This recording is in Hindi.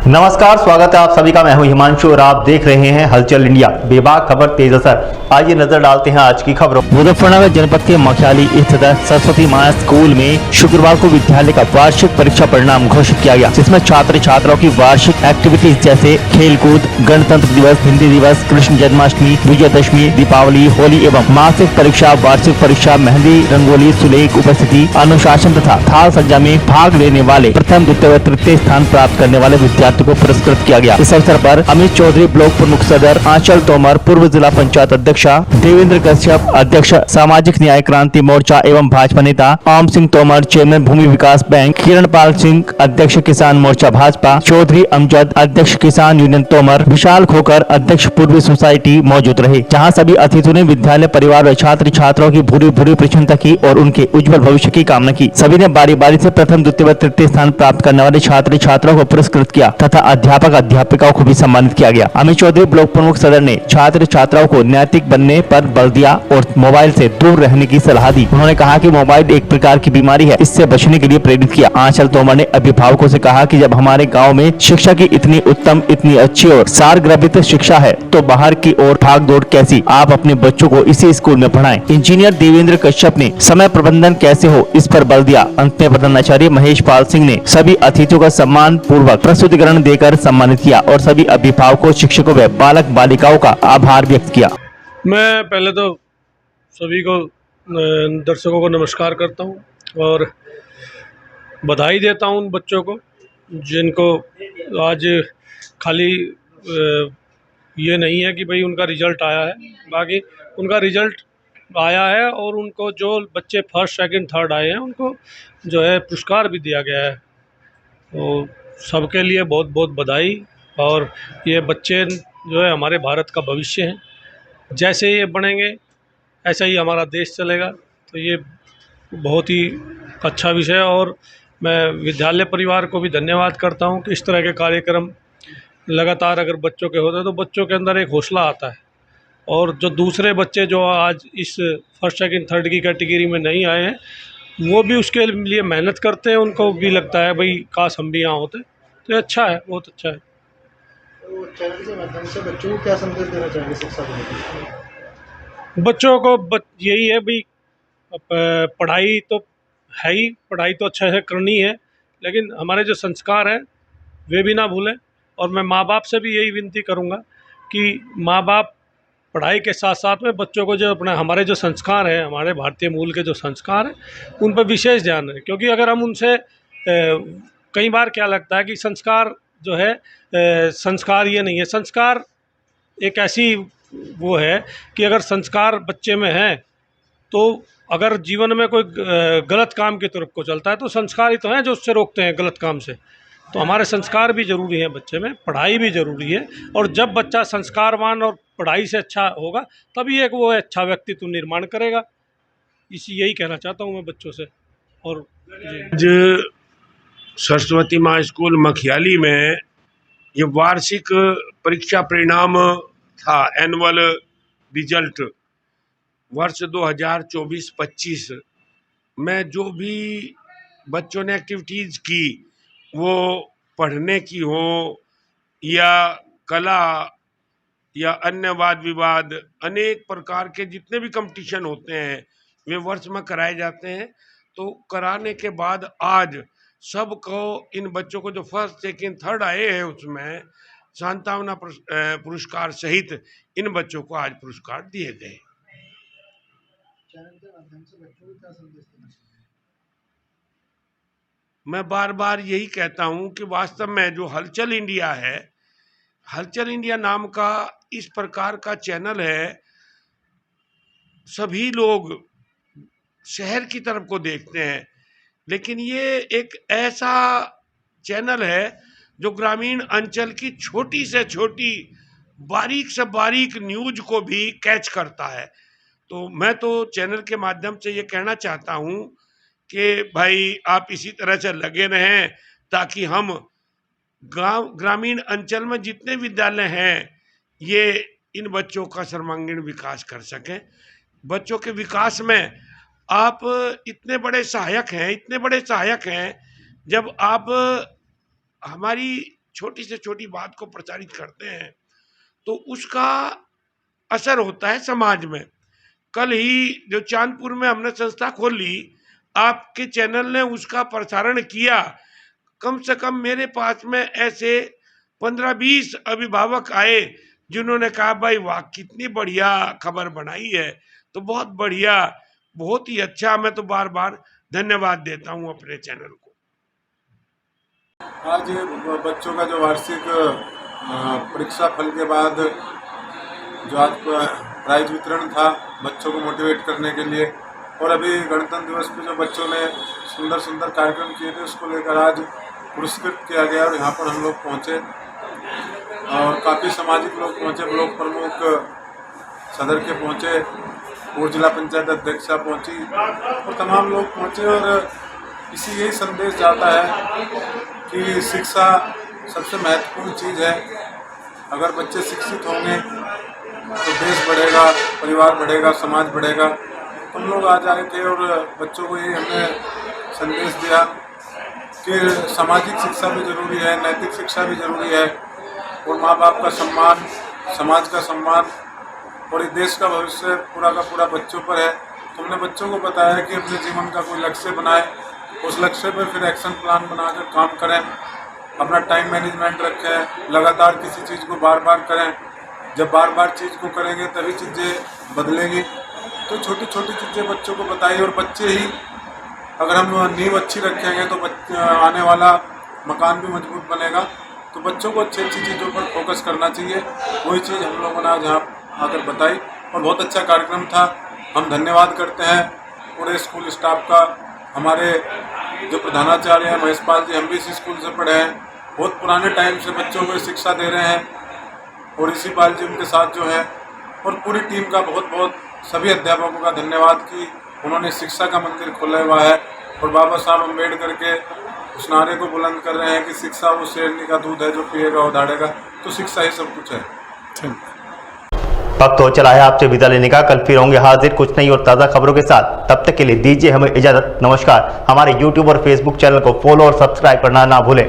नमस्कार, स्वागत है आप सभी का। मैं हूं हिमांशु और आप देख रहे हैं हलचल इंडिया। बेबाक खबर तेज असर। आइए नजर डालते हैं आज की खबरों। मुजफ्फरनगर जनपद के मखियाली स्थित सरस्वती मां स्कूल में शुक्रवार को विद्यालय का वार्षिक परीक्षा परिणाम घोषित किया गया, जिसमें छात्र छात्राओं की वार्षिक एक्टिविटीज जैसे खेलकूद, गणतंत्र दिवस, हिंदी दिवस, कृष्ण जन्माष्टमी, विजयदशमी, दीपावली, होली एवं मासिक परीक्षा, वार्षिक परीक्षा, मेहंदी, रंगोली, सुलेख, उपस्थिति, अनुशासन तथा थाल सज्जा में भाग लेने वाले प्रथम, द्वितीय व तृतीय स्थान प्राप्त करने वाले विद्यार्थी को पुरस्कृत किया गया। इस अवसर पर अमित चौधरी, ब्लॉक प्रमुख सदर आंचल तोमर, पूर्व जिला पंचायत अध्यक्षा देवेंद्र कश्यप, अध्यक्ष सामाजिक न्याय क्रांति मोर्चा एवं भाजपा नेता आम सिंह तोमर, चेयरमैन भूमि विकास बैंक किरण पाल सिंह, अध्यक्ष किसान मोर्चा भाजपा चौधरी अमजद, अध्यक्ष किसान यूनियन तोमर, विशाल खोकर, अध्यक्ष पूर्वी सोसाइटी मौजूद रहे। जहाँ सभी अतिथियों ने विद्यालय परिवार व छात्र छात्राओं की भूरी भूरी प्रशंसा की और उनके उज्जवल भविष्य की कामना की। सभी ने बारी बारी से प्रथम, द्वितीय व तृतीय स्थान प्राप्त करने वाले छात्र छात्राओं को पुरस्कृत किया तथा अध्यापक अध्यापिकाओं को भी सम्मानित किया गया। अमित चौधरी, ब्लॉक प्रमुख सदर ने छात्र छात्राओं को नैतिक बनने पर बल दिया और मोबाइल से दूर रहने की सलाह दी। उन्होंने कहा कि मोबाइल एक प्रकार की बीमारी है, इससे बचने के लिए प्रेरित किया। आंचल तोमर ने अभिभावकों से कहा कि जब हमारे गाँव में शिक्षा की इतनी उत्तम, इतनी अच्छी और सारग्रभित शिक्षा है तो बाहर की ओर भाग दौड़ कैसी। आप अपने बच्चों को इसी स्कूल में पढ़ाएं। इंजीनियर देवेंद्र कश्यप ने समय प्रबंधन कैसे हो इस पर बल दिया। अंत में प्रधानाचार्य महेश पाल सिंह ने सभी अतिथियों का सम्मान पूर्वक प्रस्तुतिकरण देकर सम्मानित किया और सभी अभिभावकों, शिक्षकों व बालक बालिकाओं का आभार व्यक्त किया। मैं पहले तो सभी को दर्शकों को नमस्कार करता हूं और बधाई देता हूं उन बच्चों को जिनको आज खाली ये नहीं है कि भाई उनका रिजल्ट आया है, बाकी उनका रिजल्ट आया है और उनको जो बच्चे फर्स्ट, सेकंड, थर्ड आए हैं उनको जो है पुरस्कार भी दिया गया है। तो सबके लिए बहुत बहुत बधाई। और ये बच्चे जो है हमारे भारत का भविष्य हैं। जैसे ये बढ़ेंगे ऐसा ही हमारा देश चलेगा। तो ये बहुत ही अच्छा विषय है और मैं विद्यालय परिवार को भी धन्यवाद करता हूँ कि इस तरह के कार्यक्रम लगातार अगर बच्चों के होते हैं तो बच्चों के अंदर एक हौसला आता है। और जो दूसरे बच्चे जो आज इस फर्स्ट, सेकंड, थर्ड की कैटेगरी में नहीं आए हैं वो भी उसके लिए मेहनत करते हैं। उनको भी लगता है भाई काश हम भी यहाँ होते। तो ये अच्छा है, बहुत अच्छा है। तो चैनल के माध्यम से बच्चों को क्या संदेश देना चाहिए शिक्षा को लेकर? बच्चों को यही है भाई, पढ़ाई तो है ही, पढ़ाई तो अच्छा है करनी है, लेकिन हमारे जो संस्कार हैं वे भी ना भूलें। और मैं माँ बाप से भी यही विनती करूँगा कि माँ बाप पढ़ाई के साथ साथ में बच्चों को जो अपना हमारे जो संस्कार हैं, हमारे भारतीय मूल के जो संस्कार हैं उन पर विशेष ध्यान दें। क्योंकि अगर हम उनसे कई बार क्या लगता है कि संस्कार जो है संस्कार ये नहीं है। संस्कार एक ऐसी वो है कि अगर संस्कार बच्चे में है तो अगर जीवन में कोई गलत काम की तरफ को चलता है तो संस्कार ही तो हैं जो उससे रोकते हैं गलत काम से। तो हमारे संस्कार भी ज़रूरी हैं, बच्चे में पढ़ाई भी ज़रूरी है। और जब बच्चा संस्कारवान और पढ़ाई से अच्छा होगा तभी एक वो अच्छा व्यक्तित्व निर्माण करेगा। यही कहना चाहता हूँ मैं बच्चों से। और आज सरस्वती माँ स्कूल मखियाली में ये वार्षिक परीक्षा परिणाम था, एनुअल रिजल्ट वर्ष 2024-25 में। जो भी बच्चों ने एक्टिविटीज़ की, वो पढ़ने की हो या कला या अन्य वाद विवाद, अनेक प्रकार के जितने भी कंपटीशन होते हैं वे वर्ष में कराए जाते हैं। तो कराने के बाद आज सबको, इन बच्चों को जो फर्स्ट, सेकंड, थर्ड आए हैं उसमें सांत्वना पुरस्कार सहित इन बच्चों को आज पुरस्कार दिए गए। चैनल के माध्यम से बच्चों को क्या संदेश देना चाहिए? मैं बार बार यही कहता हूं कि वास्तव में जो हलचल इंडिया है, हलचल इंडिया नाम का इस प्रकार का चैनल है। सभी लोग शहर की तरफ को देखते हैं, लेकिन ये एक ऐसा चैनल है जो ग्रामीण अंचल की छोटी से छोटी, बारीक से बारीक न्यूज को भी कैच करता है। तो मैं तो चैनल के माध्यम से ये कहना चाहता हूँ कि भाई आप इसी तरह से लगे रहें ताकि हम ग्रामीण अंचल में जितने विद्यालय हैं ये इन बच्चों का सर्वांगीण विकास कर सकें। बच्चों के विकास में आप इतने बड़े सहायक हैं, इतने बड़े सहायक हैं। जब आप हमारी छोटी से छोटी बात को प्रचारित करते हैं तो उसका असर होता है समाज में। कल ही जो चांदपुर में हमने संस्था खोली, आपके चैनल ने उसका प्रसारण किया। कम से कम मेरे पास में ऐसे 15-20 अभिभावक आए जिन्होंने कहा भाई वाह कितनी बढ़िया खबर बनाई है। तो बहुत बढ़िया, बहुत ही अच्छा। मैं तो बार बार धन्यवाद देता हूं अपने चैनल को। आज बच्चों का जो वार्षिक परीक्षा फल के बाद जो आज प्राइज वितरण था बच्चों को मोटिवेट करने के लिए, और अभी गणतंत्र दिवस पे जो बच्चों ने सुंदर सुंदर कार्यक्रम किए थे उसको लेकर आज पुरस्कृत किया गया। और यहाँ पर हम लोग पहुँचे और काफ़ी सामाजिक लोग पहुँचे, ब्लॉक प्रमुख सदर के पहुँचे, पूर्व जिला पंचायत अध्यक्षा पहुँची और तमाम लोग पहुँचे। और इसी यही संदेश जाता है कि शिक्षा सबसे महत्वपूर्ण चीज़ है। अगर बच्चे शिक्षित होंगे तो देश बढ़ेगा, परिवार बढ़ेगा, समाज बढ़ेगा। हम लोग आज आए थे और बच्चों को ये हमने संदेश दिया कि सामाजिक शिक्षा भी जरूरी है, नैतिक शिक्षा भी जरूरी है, और माँ बाप का सम्मान, समाज का सम्मान और इस देश का भविष्य पूरा का पूरा बच्चों पर है। तो हमने बच्चों को बताया कि अपने जीवन का कोई लक्ष्य बनाए, उस लक्ष्य पर फिर एक्शन प्लान बनाकर काम करें, अपना टाइम मैनेजमेंट रखें, लगातार किसी चीज़ को बार बार करें। जब बार बार चीज़ को करेंगे तभी चीज़ें बदलेंगी। तो छोटी छोटी चीज़ें बच्चों को बताइए, और बच्चे ही अगर हम नींव अच्छी रखेंगे तो आने वाला मकान भी मजबूत बनेगा। तो बच्चों को अच्छी अच्छी चीज़ों पर फोकस करना चाहिए। वही चीज़ हम लोगों ने आज यहाँ आकर बताई और बहुत अच्छा कार्यक्रम था। हम धन्यवाद करते हैं पूरे स्कूल स्टाफ का। हमारे जो प्रधानाचार्य हैं महेश पाल जी, हम भी इसी स्कूल से पढ़े हैं, बहुत पुराने टाइम से बच्चों को शिक्षा दे रहे हैं, और इसी पाल जी उनके साथ जो है, और पूरी टीम का बहुत बहुत सभी अध्यापकों का धन्यवाद कि उन्होंने शिक्षा का मंदिर खोला हुआ है और बाबा साहब अम्बेडकर के उस नारे को बुलंद कर रहे हैं कि शिक्षा वो शेरनी का दूध है जो पिएगा वो दाढ़ेगा। तो शिक्षा ही सब कुछ है। वक्त हो चला है आपसे विदा लेने का। कल फिर होंगे हाजिर कुछ नई और ताज़ा खबरों के साथ। तब तक के लिए दीजिए हमें इजाज़त। नमस्कार। हमारे YouTube और Facebook चैनल को फॉलो और सब्सक्राइब करना ना भूलें।